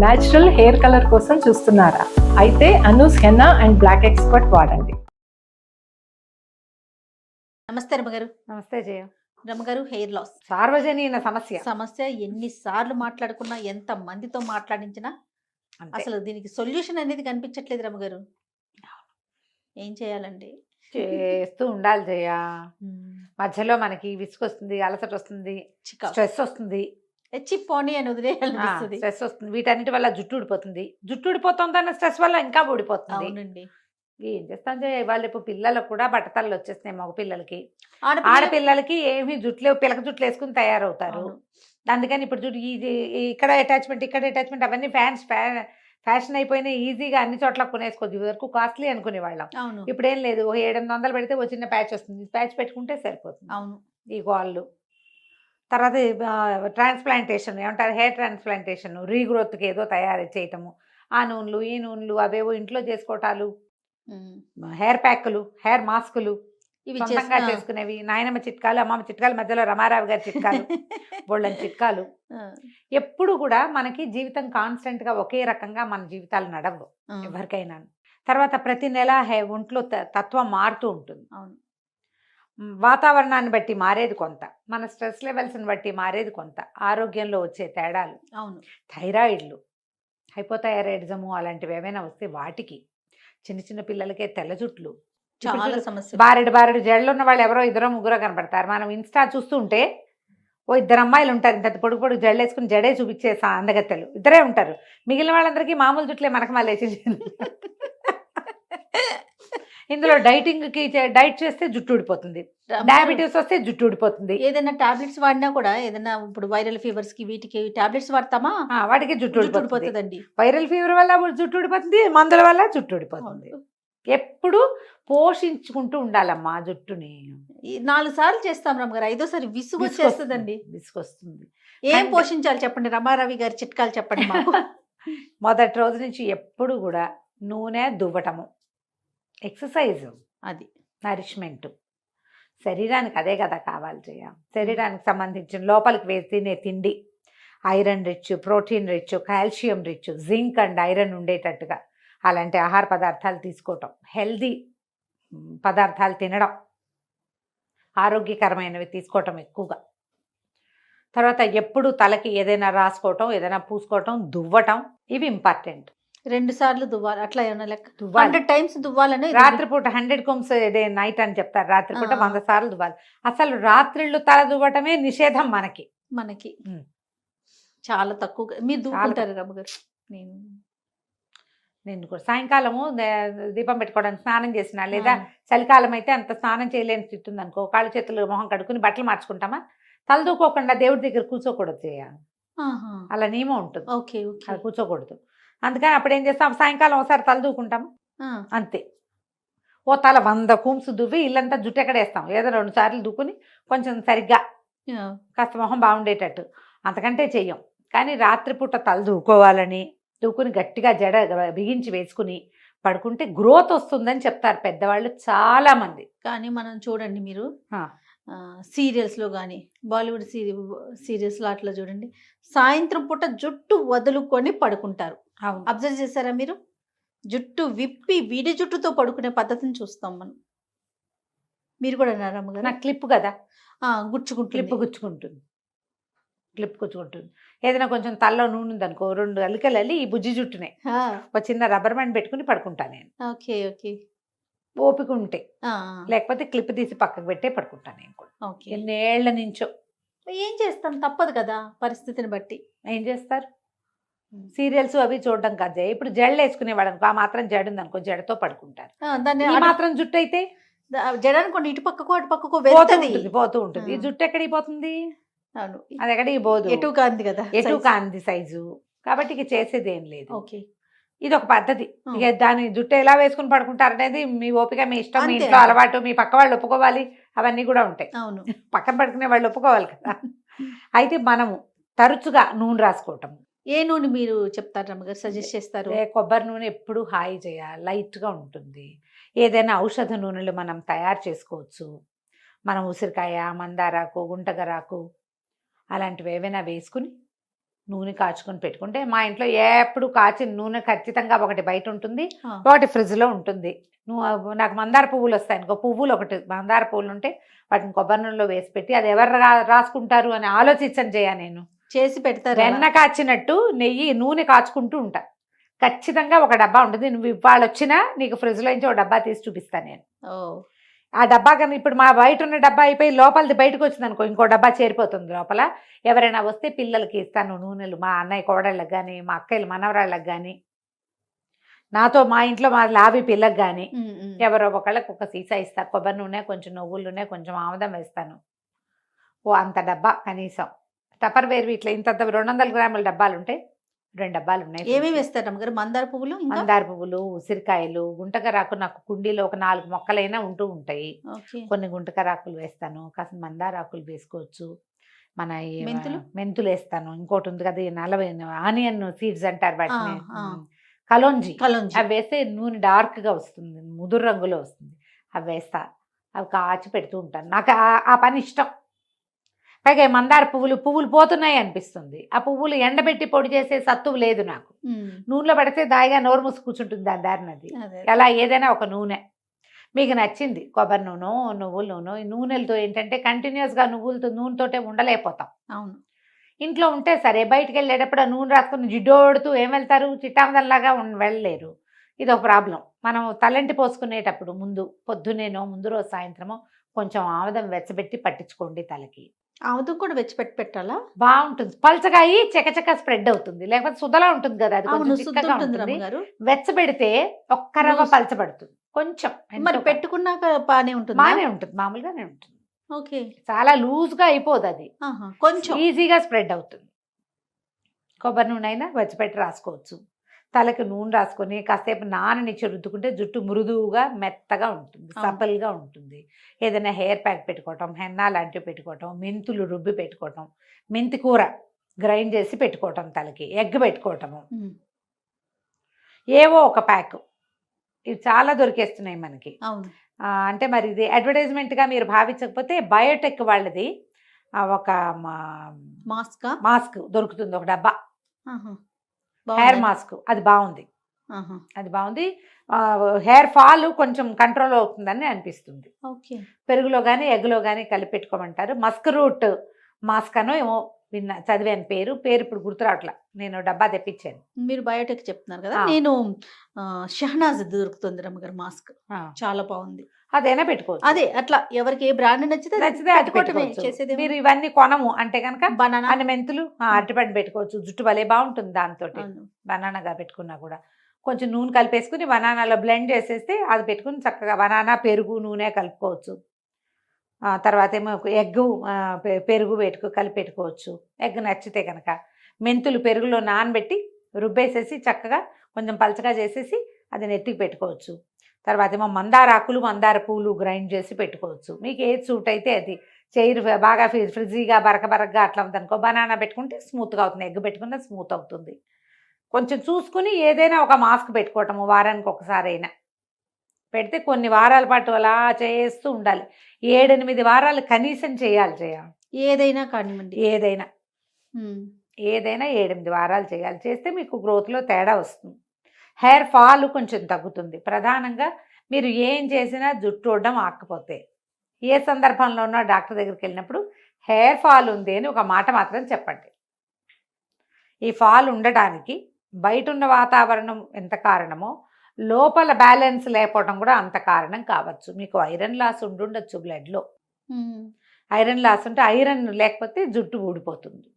Natural hair colour కోసం చూస్తున్నారా? అయితే Anoos henna and black expert వాడండి. నమస్తే రమగారు. నమస్తే జయ. రమగారు, హెయిర్ లాస్ సార్వజనీన సమస్య ఎన్నిసార్లు మాట్లాడుకున్నా, ఎంత మందితో మాట్లాడించినా అంతే. అసలు దీనికి సొల్యూషన్ అనేది కనిపించట్లేదు రమగారు. ఏం చేయాలండి? చేస్తూ ఉండాలి జయ. మధ్యలో మనకి విసుగొస్తుంది, అలసట వస్తుంది, స్ట్రెస్ వస్తుంది, పోనీ అని వదిలేయాలనిపిస్తుంది. స్ట్రెస్ వస్తుంది. వీటన్నిటి వల్ల జుట్టు ఊడిపోతుంది. జుట్టు ఊడిపోతుందన్న స్ట్రెస్ వల్ల ఇంకా ఊడిపోతుంది. అవునండి. ఏం చేస్తాం జయ, ఇవాళ రేపు పిల్లలకు కూడా బట్టతలు వచ్చేస్తున్నాయి. మగ పిల్లలకి, ఆడపిల్లలకి ఏమి జుట్లు పిలక జుట్లు వేసుకుని తయారవుతారు. అందుకని ఇప్పుడు జుట్టు ఇక్కడ అటాచ్మెంట్ అవన్నీ ఫ్యాషన్ అయిపోయినాయి. ఈజీగా అన్ని చోట్ల కొనేసుకోవచ్చు. వరకు కాస్ట్లీ అనుకునేవాళ్ళం. ఇప్పుడు ఏం లేదు, 700 పెడితే ఒక చిన్న ప్యాచ్ వస్తుంది. ప్యాచ్ పెట్టుకుంటే సరిపోతుంది. అవును. ఈ గోళ్ళు తర్వాత ట్రాన్స్ప్లాంటేషన్ ఏమంటారు, హెయిర్ ట్రాన్స్ప్లాంటేషన్, రీగ్రోత్కి ఏదో తయారు చేయటము, ఆ నూనెలు ఈ నూనెలు అవేవో ఇంట్లో చేసుకోవటాలు, హెయిర్ ప్యాక్లు, హెయిర్ మాస్కులు, ఇవి సొంతంగా చేసుకునేవి, నాయనమ్మ చిట్కాలు, అమ్మమ్మ చిట్కాలు, మధ్యలో రమారావు గారి చిట్కాలు, బోళ్ళని చిట్కాలు. ఎప్పుడు కూడా మనకి జీవితం కాన్స్టెంట్ గా ఒకే రకంగా మన జీవితాలు నడవు ఎవరికైనా. తర్వాత ప్రతి నెల ఒంట్లో తత్వం మారుతూ ఉంటుంది. వాతావరణాన్ని బట్టి మారేది కొంత, మన స్ట్రెస్ లెవెల్స్ని బట్టి మారేది కొంత, ఆరోగ్యంలో వచ్చే తేడాలు, థైరాయిడ్లు, హైపోథైరాయిడిజము అలాంటివి ఏమైనా వస్తే వాటికి, చిన్న చిన్న పిల్లలకే తెల్ల జుట్లు, చాలా సమస్య, బారెడు జడలు ఉన్న వాళ్ళు ఎవరో ఇద్దరో ముగ్గురో కనపడతారు. మనం ఇన్స్టా చూస్తూ ఉంటే ఓ ఇద్దరు అమ్మాయిలు ఉంటారు, ఇంత పొడుగు జడలు వేసుకుని జడే చూపించే అందగత్తెలు ఇద్దరే ఉంటారు. మిగిలిన వాళ్ళందరికీ మామూలు జుట్లే మనకు మళ్ళీ ఇందులో డైట్ చేస్తే జుట్టు ఊడిపోతుంది, డయాబెటీస్ వస్తే జుట్టు ఊడిపోతుంది. ఏదైనా టాబ్లెట్స్ వాడినా కూడా, ఏదైనా ఇప్పుడు వైరల్ ఫీవర్స్ కి వీటికి టాబ్లెట్స్ వాడతామా, వాటికి జుట్టు ఊడిపోతుందండి. వైరల్ ఫీవర్ వల్ల జుట్టు ఊడిపోతుంది, మందుల వల్ల జుట్టు ఊడిపోతుంది. ఎప్పుడు పోషించుకుంటూ ఉండాలమ్మా జుట్టుని. 4 సార్లు చేస్తాం రమ్మగారు, 5ఓసారి విసుగు వచ్చేస్తుందండి. విసుగొస్తుంది. ఏం పోషించాలి చెప్పండి, రమారవి గారి చిట్కాలు చెప్పండి మాకు. మొదటి రోజు నుంచి ఎప్పుడు కూడా నూనె దువ్వటము, ఎక్సర్సైజ్, అది నరిష్మెంట్. శరీరానికి అదే కదా కావాలి చేయ. శరీరానికి సంబంధించిన లోపలికి వేసి తినే తిండి iron rich, protein rich, calcium rich, zinc and iron ఉండేటట్టుగా అలాంటి ఆహార పదార్థాలు తీసుకోవటం, హెల్దీ పదార్థాలు తినడం, ఆరోగ్యకరమైనవి తీసుకోవటం ఎక్కువగా. తర్వాత ఎప్పుడు తలకి ఏదైనా రాసుకోవటం, ఏదైనా పూసుకోవటం, దువ్వటం, ఇవి ఇంపార్టెంట్. 2 సార్లు దువ్వాలి, అట్లా ఏమన్నా లెక్క 100 times దువ్వాలని. రాత్రిపూట 100 combs డే నైట్ అని చెప్తారు. రాత్రిపూట 100 సార్లు దువ్వాలి. అసలు రాత్రిళ్ళు తల దువ్వటమే నిషేధం మనకి. చాలా తక్కువ. మీరు దువ్వుకుంటారు రమ్మగారు? నేను కూడా సాయంకాలము దీపం పెట్టుకోవడానికి స్నానం చేసిన, లేదా చలికాలం అయితే అంత స్నానం చేయలేని స్థితి ఉంది అనుకో, కాళ్ళు చేతులు మొహం కడుక్కుని బట్టలు మార్చుకుంటామా, తల దూకోకుండా దేవుడి దగ్గర కూర్చోకూడదు చేయాలి, అలా నియమం ఉంటుంది. అది కూర్చోకూడదు. అందుకని అప్పుడు ఏం చేస్తాం, సాయంకాలం ఒకసారి తల దూకుంటాము అంతే. ఓ తల 100 combs దువ్వి ఇల్లంతా జుట్టు ఎక్కడేస్తాం, ఏదో 2 సార్లు దుక్కుని కొంచెం సరిగ్గా కాస్త మొహం బాగుండేటట్టు, అంతకంటే చెయ్యం. కానీ రాత్రిపూట తల దూకోవాలని, దూకుని గట్టిగా జడ బిగించి వేసుకుని పడుకుంటే గ్రోత్ వస్తుందని చెప్తారు పెద్దవాళ్ళు చాలా మంది. కానీ మనం చూడండి, మీరు సీరియల్స్లో కానీ, బాలీవుడ్ సీరియల్స్లో అట్లా చూడండి, సాయంత్రం పూట జుట్టు వదులుకొని పడుకుంటారు. అబ్జర్వ్ చేశారా మీరు? జుట్టు విప్పి విడి జుట్టుతో పడుకునే పద్ధతిని చూస్తాం మనం. మీరు కూడా అన్నారా? నాకు క్లిప్ కదా, క్లిప్ గుచ్చుకుంటుంది. ఏదైనా కొంచెం తలలో నూనె ఉందనుకో, 2 అలికలు అల్లి ఈ బుజ్జి జుట్టునే ఒక చిన్న రబ్బర్ బ్యాండ్ పెట్టుకుని పడుకుంటాను నేను. ఓపిక ఉంటే, లేకపోతే క్లిప్ తీసి పక్కకు పెట్టే పడుకుంటాను నేను కూడా. ఎన్నేళ్ల నుంచో. ఏం చేస్తాం, తప్పదు కదా పరిస్థితిని బట్టి. ఏం చేస్తారు, సీరియల్స్ అవి చూడడం కాదు. ఇప్పుడు జడలు వేసుకునేవాడు అనుకో, ఆ మాత్రం జడ ఉంది అనుకో, జడతో పడుకుంటారు. ఈ మాత్రం జుట్టు అయితే జడ అనుకోండి, ఇటు పక్కకు అటు పక్కకు పోతూ ఉంటుంది. ఈ జుట్టు ఎక్కడికి పోతుంది? అది ఎక్కడికి పోదు, ఎటు కాంది సైజు. కాబట్టి ఇక చేసేది ఏం లేదు. ఇది ఒక పద్ధతి. ఇక దాని జుట్టు ఎలా వేసుకుని పడుకుంటారు అనేది మీ ఓపిక, మీ ఇష్టం, మీ ఇంట్లో అలవాటు, మీ పక్క వాళ్ళు ఒప్పుకోవాలి, అవన్నీ కూడా ఉంటాయి. పక్కన పడుకునే వాళ్ళు ఒప్పుకోవాలి కదా. అయితే మనము తరచుగా నూనె రాసుకోవటం. ఏ నూనె మీరు చెప్తారు రమ్మగారు, సజెస్ట్ చేస్తారు? కొబ్బరి నూనె ఎప్పుడు హాయి చేయాలి, లైట్గా ఉంటుంది. ఏదైనా ఔషధ నూనెలు మనం తయారు చేసుకోవచ్చు. మనం ఉసిరికాయ, మందారాకు, గుంటగరాకు అలాంటివి ఏవైనా వేసుకుని నూనె కాచుకొని పెట్టుకుంటే మా ఇంట్లో ఎప్పుడు కాచిన నూనె ఖచ్చితంగా ఒకటి బయట ఉంటుంది, ఆ. ఒకటి ఫ్రిడ్జ్లో ఉంటుంది. నాకు మందార పువ్వులు వస్తాయి అనుకో, పువ్వులు ఒకటి మందార పువ్వులు ఉంటే వాటిని కొబ్బరి నూనెలో వేసి పెట్టి అది ఎవరు రాసుకుంటారు అని ఆలోచించని చేయ నేను. చేసి పెడతారు వెన్న కాచినట్టు నూనె కాచుకుంటూ ఉంటా. ఖచ్చితంగా ఒక డబ్బా ఉంటుంది. నువ్వు ఇవాళ వచ్చినా నీకు ఫ్రిడ్జ్లో నుంచి ఒక డబ్బా తీసి చూపిస్తాను నేను. ఆ డబ్బా కానీ ఇప్పుడు మా బయట ఉన్న డబ్బా అయిపోయి లోపలిది బయటకు వచ్చింది అనుకో, ఇంకో డబ్బా చేరిపోతుంది లోపల. ఎవరైనా వస్తే పిల్లలకి ఇస్తాను నూనెలు, మా అన్నయ్య కోడళ్ళకి కానీ, మా అక్కయ్యలు మనవరాళ్ళకి కానీ, నాతో మా ఇంట్లో మా లావి పిల్లకి కానీ ఎవరో ఒకళ్ళకి ఒక సీసా ఇస్తా. కొబ్బరి నూనె, కొంచెం నువ్వుల నూనె, కొంచెం ఆముదం వేస్తాను. అంత డబ్బా కనీసం. టపర్ వేరు ఇట్లా ఇంత 200 గ్రాముల డబ్బాలు ఉంటాయి, 2 డబ్బాలు ఉన్నాయి. ఏమేమి వేస్తారు అమ్మగారు? మందార పువ్వులు, మందార పువ్వులు, ఉసిరికాయలు, గుంటకరాకు నాకు కుండీలో ఒక 4 మొక్కలైనా ఉంటూ ఉంటాయి. కొన్ని గుంటకరాకులు వేస్తాను, కాస్త మందారాకులు వేసుకోవచ్చు. మన మెంతులు వేస్తాను. ఇంకోటి ఉంది కదా నల్లవి ఆనియన్ సీడ్స్ అంటారు వాటిని, కలోంజి. అవి వేస్తే నూనె డార్క్గా వస్తుంది, ముదురు రంగులో వస్తుంది. అవి వేస్తా, అవి కాచి పెడుతూ ఉంటాను. నాకు ఆ పని ఇష్టం. పైగా మందార పువ్వులు పోతున్నాయి అనిపిస్తుంది. ఆ పువ్వులు ఎండబెట్టి పొడి చేసే సత్తువు లేదు నాకు. నూనెలో పడితే దాయిగా నోరు మూసి కూర్చుంటుంది దాని దారినది. అలా ఏదైనా ఒక నూనె మీకు నచ్చింది, కొబ్బరి నూనె, నువ్వుల నూనె. ఈ నూనెలతో ఏంటంటే కంటిన్యూస్గా నూనెతోటే ఉండలేకపోతాం. అవును. ఇంట్లో ఉంటే సరే, బయటకు వెళ్ళేటప్పుడు ఆ నూనె రాసుకుని జిడ్డోడుతూ ఏం వెళ్తారు, చిట్టామదల్లాగా వెళ్ళలేరు. ఇది ఒక ప్రాబ్లం. మనం తలంటి పోసుకునేటప్పుడు పొద్దునేనో ముందు రోజు సాయంత్రమో కొంచెం ఆముదం వెచ్చబెట్టి పట్టించుకోండి తలకి. ఆముదం కూడా వెచ్చిపెట్టి పెట్టాలా? బాగుంటుంది. పల్చగా అయ్యి చకచక స్ప్రెడ్ అవుతుంది. లేకపోతే సుధలా ఉంటుంది కదా, అది కొంచెం చిక్కగా ఉంటుంది. వెచ్చబెడితే ఒక్క రవ్వ పలచబడుతుంది కొంచెం. మరి పెట్టుకున్నాక బానే ఉంటుంది? బానే ఉంటుంది, మామూలుగానే ఉంటుంది. ఓకే. చాలా లూజ్గా అయిపోదు, అది కొంచెం ఈజీగా స్ప్రెడ్ అవుతుంది. కొబ్బరి నూనె అయినా వెచ్చబెట్టి రాసుకోవచ్చు. తలకి నూనె రాసుకొని కాసేపు నాననిచ్చి రుద్దుకుంటే జుట్టు మృదువుగా మెత్తగా ఉంటుంది, సపల్గా ఉంటుంది. ఏదైనా హెయిర్ ప్యాక్ పెట్టుకోవటం, హెన్నా లాంటివి పెట్టుకోవటం, మెంతులు రుబ్బి పెట్టుకోవటం, మెంతి కూర గ్రైండ్ చేసి పెట్టుకోవటం, తలకి ఎగ్ పెట్టుకోవటము, ఏవో ఒక ప్యాక్. ఇవి చాలా దొరికేస్తున్నాయి మనకి. అంటే మరి ఇది అడ్వర్టైజ్మెంట్గా మీరు భావించకపోతే బయోటెక్ వాళ్ళది ఒక మాస్క్ దొరుకుతుంది, ఒక డబ్బా హెయిర్ మాస్క్. అది బాగుంది. హెయిర్ ఫాల్ కొంచెం కంట్రోల్ అవుతుందని అనిపిస్తుంది. పెరుగులో కానీ ఎగ్లో కానీ కలిపి పెట్టుకోమంటారు. మస్క్ రూట్ మాస్క్ అనో ఏమో చదివాను, పేరు ఇప్పుడు గుర్తు రావట్లా. నేను డబ్బా తెప్పించాను. మీరు బయోటెక్ చెప్తున్నారు కదా, నేను షహనాజ్ దొరుకుతుంది రమ్మగారు మాస్క్, చాలా బాగుంది. అదైనా పెట్టుకోవచ్చు. అదే అట్లా ఎవరికి ఏ బ్రాండ్ నచ్చితే అది పెట్టుకోవచ్చు. మీరు ఇవన్నీ కొనము అంటే కనుక బనానా అన్ని మెంతులు, అరటిపండు పెట్టుకోవచ్చు. జుట్టు భలే బాగుంటుంది దాంతో. బనానాగా పెట్టుకున్నా కూడా కొంచెం నూనె కలిపేసుకుని బనానాలో బ్లెండ్ చేసేస్తే అది పెట్టుకుని చక్కగా బనానా, పెరుగు, నూనె కలుపుకోవచ్చు. తర్వాత ఏమో ఎగ్, పెరుగు కలిపి పెట్టుకోవచ్చు. ఎగ్ నచ్చితే కనుక మెంతులు పెరుగులో నానబెట్టి రుబ్బేసేసి చక్కగా కొంచెం పలచగా చేసేసి అది నెత్తికి పెట్టుకోవచ్చు. తర్వాత ఏమో మందార ఆకులు, మందార పూలు గ్రైండ్ చేసి పెట్టుకోవచ్చు. మీకు ఏది సూట్ అయితే అది. చైర్ బాగా ఫ్రిజ్జీగా బరకగా అట్లా ఉందనుకో, బనానా పెట్టుకుంటే స్మూత్గా అవుతుంది, ఎగ్ పెట్టుకుంటే స్మూత్ అవుతుంది. కొంచెం చూసుకుని ఏదైనా ఒక మాస్క్ పెట్టుకోవటము వారానికి ఒకసారి అయినా పెడితే కొన్ని వారాల పాటు అలా చేస్తూ ఉండాలి. 7-8 వారాలు కనీసం చేయాలి. ఏదైనా కానివ్వండి, ఏదైనా 7-8 వారాలు చేయాలి. చేస్తే మీకు గ్రోత్లో తేడా వస్తుంది. హెయిర్ ఫాల్ కొంచెం తగ్గుతుంది. ప్రధానంగా మీరు ఏం చేసినా జుట్టు ఊడడం ఆకపోతే, ఏ సందర్భంలో ఉన్నా డాక్టర్ దగ్గరికి వెళ్ళినప్పుడు హెయిర్ ఫాల్ ఉంది అని ఒక మాట మాత్రం చెప్పండి. ఈ ఫాల్ ఉండడానికి బయట ఉన్న వాతావరణం ఎంత కారణమో, లోపల బ్యాలెన్స్ లేకపోవడం కూడా అంత కారణం కావచ్చు. మీకు ఐరన్ లాస్ ఉండుండొచ్చు బ్లడ్లో. ఐరన్ లాస్ ఉంటే, ఐరన్ లేకపోతే జుట్టు ఊడిపోతుంది.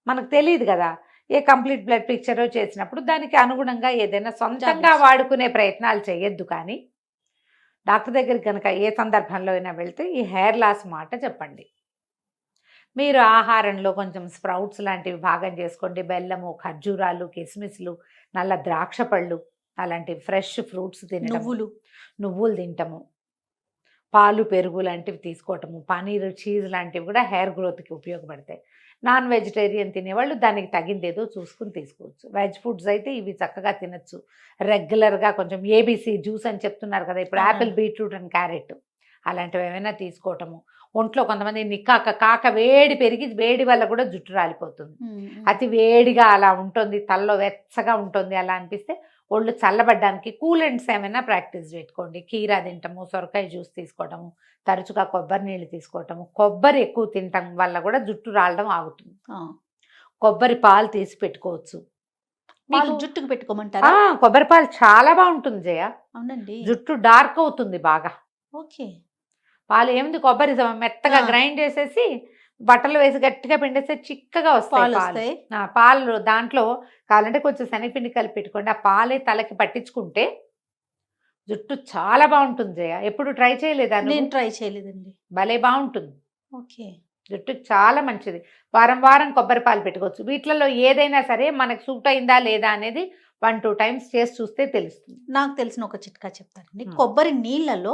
మనకు తెలియదు కదా. ఏ కంప్లీట్ బ్లడ్ పిక్చర్ చేసినప్పుడు దానికి అనుగుణంగా ఏదైనా సొంతంగా వాడుకునే ప్రయత్నాలు చేయొద్దు. కానీ డాక్టర్ దగ్గరికి కనుక ఏ సందర్భంలో అయినా వెళ్తే ఈ హెయిర్ లాస్ మాట చెప్పండి. మీరు ఆహారంలో కొంచెం స్ప్రౌట్స్ లాంటివి భాగం చేసుకోండి. బెల్లము, ఖర్జూరాలు, కిస్మిస్లు, నల్ల ద్రాక్ష పళ్ళు, అలాంటి ఫ్రెష్ ఫ్రూట్స్ తినడం, నువ్వులు తింటము, పాలు, పెరుగు లాంటివి తీసుకోవటము, పనీరు, చీజ్ లాంటివి కూడా హెయిర్ గ్రోత్కి ఉపయోగపడతాయి. నాన్ వెజిటేరియన్ తినేవాళ్ళు దానికి తగిందేదో చూసుకుని తీసుకోవచ్చు. వెజ్ ఫుడ్స్ అయితే ఇవి చక్కగా తినచ్చు. రెగ్యులర్గా కొంచెం ఏబీసీ జ్యూస్ అని చెప్తున్నారు కదా ఇప్పుడు, యాపిల్, బీట్రూట్ అండ్ క్యారెట్ అలాంటివి ఏమైనా తీసుకోవటము. ఒంట్లో కొంతమంది నిక్కాక కాక వేడి పెరిగి వేడి వల్ల కూడా జుట్టు రాలిపోతుంది. అతి వేడిగా అలా ఉంటుంది, తలలో వెచ్చగా ఉంటుంది అలా అనిపిస్తే ఒళ్ళు చల్లబడ్డానికి కూలెంట్స్ ఏమైనా ప్రాక్టీస్ పెట్టుకోండి. కీరా తింటాము, సొరకాయ జ్యూస్ తీసుకోవటము, తరచుగా కొబ్బరి నీళ్ళు తీసుకోవటము, కొబ్బరి ఎక్కువ తినటం వల్ల కూడా జుట్టు రాలడం ఆగుతుంది. కొబ్బరి పాలు తీసి పెట్టుకోవచ్చు. పాలు జుట్టుకు పెట్టుకోమంటారా? కొబ్బరి పాలు చాలా బాగుంటుంది జయ. అవునండి, జుట్టు డార్క్ అవుతుంది బాగా. ఓకే. పాలు ఏముంది, కొబ్బరి మెత్తగా గ్రైండ్ చేసేసి బట్టలు వేసి గట్టిగా పిండేస్తే చిక్కగా వస్తాయి పాలు. దాంట్లో కావాలంటే కొంచెం శనగపిండి కలిపి పెట్టుకోండి. ఆ పాలే తలకి పట్టించుకుంటే జుట్టు చాలా బాగుంటుంది జయ. ఎప్పుడు ట్రై చేయలేదా? నేను ట్రై చేయలేదండి. భలే బాగుంటుంది. ఓకే, జుట్టుకి చాలా మంచిది. వారం వారం కొబ్బరి పాలు పెట్టుకోవచ్చు. వీటిలలో ఏదైనా సరే మనకు సూట్ అయిందా లేదా అనేది 1-2 టైమ్స్ చేసి చూస్తే తెలుస్తుంది. నాకు తెలిసిన ఒక చిట్కా చెప్తానండి. కొబ్బరి నీళ్ళలో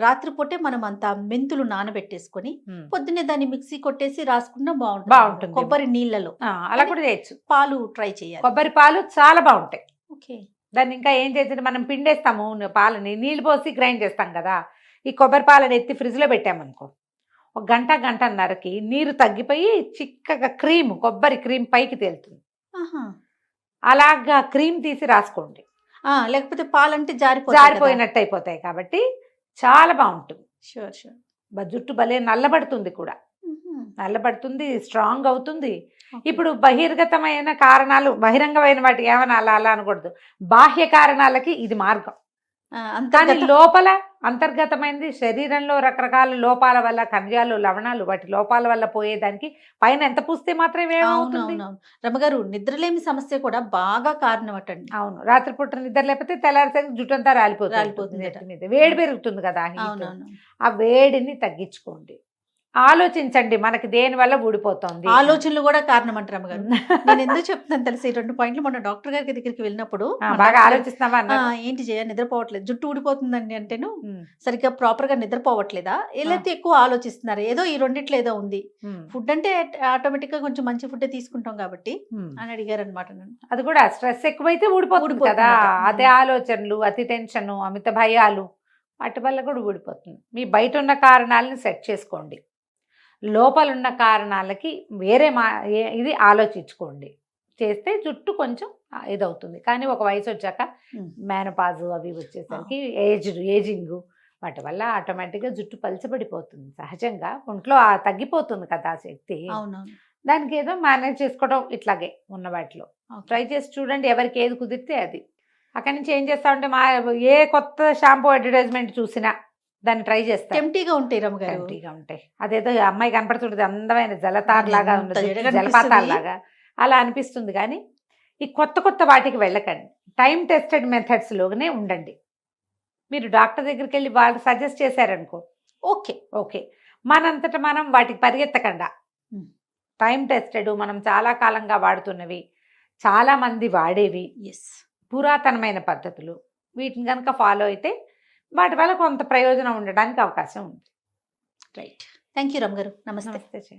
రాత్రిపూటే మనం అంతా మెంతులు నానబెట్టేసుకొని పొద్దున్నే దాన్ని మిక్సీ కొట్టేసి రాసుకున్నా బాగుంటుంది. కొబ్బరి నీళ్ళలో అలా కూడా చేయొచ్చు. పాలు ట్రై చేయాలి. కొబ్బరి పాలు చాలా బాగుంటాయి. ఓకే. దాన్ని ఇంకా ఏం చేసి మనం పిండేస్తాము పాలని, నీళ్ళు పోసి గ్రైండ్ చేస్తాం కదా. ఈ కొబ్బరి పాలను ఎత్తి ఫ్రిడ్జ్లో పెట్టామనుకో, 1 గంట గంటన్నరకి నీరు తగ్గిపోయి చిక్కగా కొబ్బరి క్రీమ్ పైకి తేలుతుంది. అలాగా క్రీమ్ తీసి రాసుకోండి. లేకపోతే పాలంటే జారిపోయినట్టు అయిపోతాయి. కాబట్టి చాలా బాగుంటుంది. Sure sure. జుట్టు భలే నల్లబడుతుంది కూడా, నల్లబడుతుంది, స్ట్రాంగ్ అవుతుంది. ఇప్పుడు బహిర్గతమైన కారణాలు, బహిరంగమైన వాటికి ఏమైనా అలా అనకూడదు. బాహ్య కారణాలకి ఇది మార్గం. కానీ లోపల అంతర్గతమైనది శరీరంలో రకరకాల లోపాల వల్ల, ఖనిజాలు, లవణాలు, వాటి లోపాల వల్ల పోయేదానికి పైన ఎంత పూస్తే మాత్రమే ఏమవుతుంది. రమగారు, నిద్రలేమి సమస్య కూడా బాగా కారణం అటండి. అవును, రాత్రిపూట నిద్ర లేకపోతే తెల్లారిసరికి జుట్టు అంతా రాలిపోతుంది. వేడి పెరుగుతుంది కదా, ఆ వేడిని తగ్గించుకోండి. ఆలోచించండి, మనకి దేని వల్ల ఊడిపోతుంది. ఆలోచనలు కూడా కారణం అంటారు అమ్మగారు. నేను ఎందుకు చెప్తున్నాను తెలిసి, ఈ 2 పాయింట్లు మొన్న డాక్టర్ గారి దగ్గరికి వెళ్ళినప్పుడు, బాగా ఆలోచిస్తున్నావా, ఏంటి చేయ నిద్రపోవట్లేదు, జుట్టు ఊడిపోతుందండి అంటేను సరిగ్గా ప్రాపర్ గా నిద్రపోవట్లేదా, ఏదైతే ఎక్కువ ఆలోచిస్తున్నారు, ఏదో ఈ రెండిట్లో ఏదో ఉంది. ఫుడ్ అంటే ఆటోమేటిక్ గా కొంచెం మంచి ఫుడ్ తీసుకుంటాం కాబట్టి అని అడిగారు అనమాట. అది కూడా స్ట్రెస్ ఎక్కువైతే ఊడిపోతుంది కదా. అతి ఆలోచనలు, అతి టెన్షన్, అమిత భయాలు, వాటి వల్ల కూడా ఊడిపోతుంది. మీ బయట ఉన్న కారణాలను సెట్ చేసుకోండి. లోపల ఉన్న కారణాలకి వేరే ఇది ఆలోచించుకోండి. చేస్తే జుట్టు కొంచెం ఇదవుతుంది. కానీ ఒక వయసు వచ్చాక మేనపాజు అవి వచ్చేసరికి ఏజింగ్ వాటి వల్ల ఆటోమేటిక్గా జుట్టు పలచబడిపోతుంది. సహజంగా ఒంట్లో తగ్గిపోతుంది కదా శక్తి. దానికి ఏదో మేనేజ్ చేసుకోవడం ఇట్లాగే ఉన్న వాటిలో ట్రై చేసి చూడండి. ఎవరికి ఏది కుదిరితే అది. అక్కడి నుంచి ఏం చేస్తామంటే, ఏ కొత్త షాంపూ అడ్వర్టైజ్మెంట్ చూసినా దాన్ని ట్రై చేస్తాం. టెంప్టీగా ఉంటాయి రమ్మగారు, టెంప్టీగా ఉంటాయి. అదేదో అమ్మాయి కనపడుతుంటుంది, అందమైన జలతార్ లాగా, జలపాతాల లాగా అలా అనిపిస్తుంది. కానీ ఈ కొత్త వాటికి వెళ్ళకండి. టైం టెస్టెడ్ మెథడ్స్లోనే ఉండండి. మీరు డాక్టర్ దగ్గరికి వెళ్ళి వాళ్ళు సజెస్ట్ చేశారనుకో, ఓకే. మనంతటా మనం వాటికి పరిగెత్తకుండా, టైం టెస్టెడ్, మనం చాలా కాలంగా వాడుతున్నవి, చాలా మంది వాడేవి, పురాతనమైన పద్ధతులు, వీటిని కనుక ఫాలో అయితే వాటి వల్ల కొంత ప్రయోజనం ఉండడానికి అవకాశం ఉంది. రైట్. థ్యాంక్ యూ రమ్ గారు. నమస్తే.